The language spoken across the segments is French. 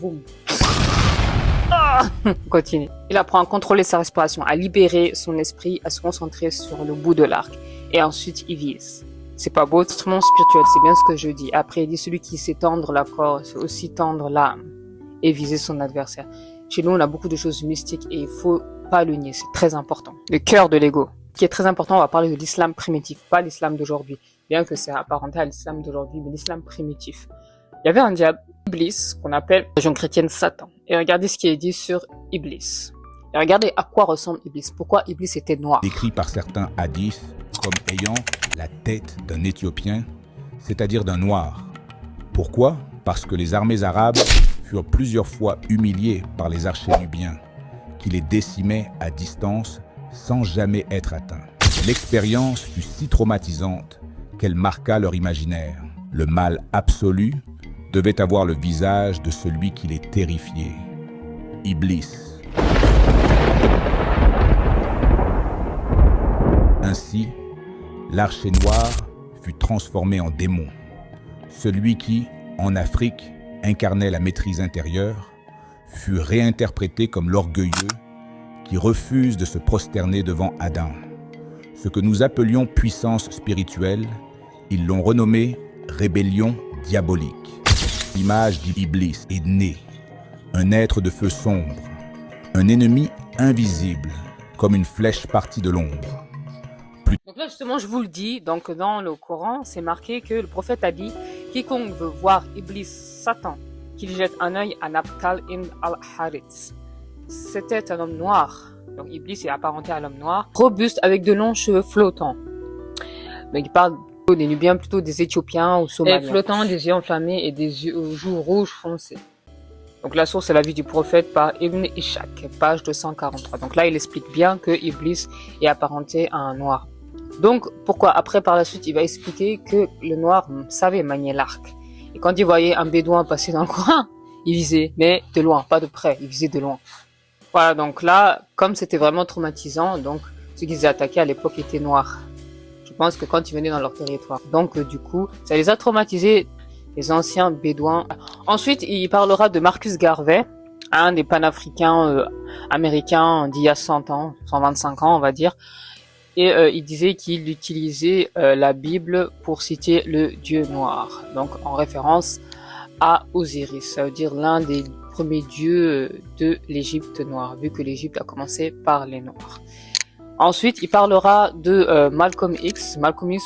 Boum. Ah, continue. Il apprend à contrôler sa respiration, à libérer son esprit, à se concentrer sur le bout de l'arc. Et ensuite, il vise. C'est pas beau, instrument spirituel, c'est bien ce que je dis. Après, il dit celui qui sait tendre la corde, c'est aussi tendre l'âme et viser son adversaire. Chez nous, on a beaucoup de choses mystiques et il faut pas le nier, c'est très important. Le cœur de l'ego. Ce qui est très important, on va parler de l'islam primitif, pas l'islam d'aujourd'hui. Bien que c'est apparenté à l'islam d'aujourd'hui, mais l'islam primitif. Il y avait un diable, Iblis, qu'on appelle, la religion chrétienne, Satan. Et regardez ce qui est dit sur Iblis. Et regardez à quoi ressemble Iblis. Pourquoi Iblis était noir. Décrit par certains hadiths comme ayant la tête d'un Éthiopien, c'est-à-dire d'un noir. Pourquoi? Parce que les armées arabes furent plusieurs fois humiliées par les archers nubiens, qui les décimaient à distance sans jamais être atteints. L'expérience fut si traumatisante qu'elle marqua leur imaginaire. Le mal absolu devait avoir le visage de celui qui les terrifiait, Iblis. Ainsi, l'archer noir fut transformé en démon. Celui qui, en Afrique, incarnait la maîtrise intérieure, fut réinterprété comme l'orgueilleux qui refuse de se prosterner devant Adam. Ce que nous appelions puissance spirituelle, ils l'ont renommé rébellion diabolique. L'image d'Iblis est née, un être de feu sombre, un ennemi invisible, comme une flèche partie de l'ombre. Donc là, justement, je vous le dis, donc dans le Coran, c'est marqué que le prophète a dit « Quiconque veut voir Iblis, Satan, qu'il jette un œil à Nabtal ibn al-Harith. » C'était un homme noir. Donc Iblis est apparenté à l'homme noir, robuste avec de longs cheveux flottants. Donc il parle des Nubiens, plutôt des Éthiopiens ou Somaliens. Flottants, des yeux enflammés et des yeux aux joues rouges foncées. Donc la source c'est la vie du prophète par Ibn Ishaq, page 243. Donc là il explique bien que Iblis est apparenté à un noir. Donc pourquoi après par la suite il va expliquer que le noir savait manier l'arc. Et quand il voyait un bédouin passer dans le coin, il visait, mais de loin, pas de près, il visait de loin. Voilà, donc là, comme c'était vraiment traumatisant, donc ceux qui étaient attaqués à l'époque étaient noirs. Je pense que quand ils venaient dans leur territoire. Donc du coup, ça les a traumatisés, les anciens bédouins. Ensuite, il parlera de Marcus Garvey, un des panafricains américains d'il y a 100 ans, 125 ans on va dire. Et il disait qu'il utilisait la Bible pour citer le dieu noir. Donc en référence à Osiris, ça veut dire l'un des premiers dieux de l'Égypte noire, vu que l'Égypte a commencé par les Noirs. Ensuite, il parlera de Malcolm X. Malcolm X,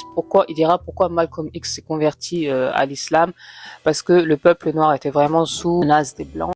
il dira pourquoi Malcolm X s'est converti à l'islam, parce que le peuple noir était vraiment sous menace des Blancs.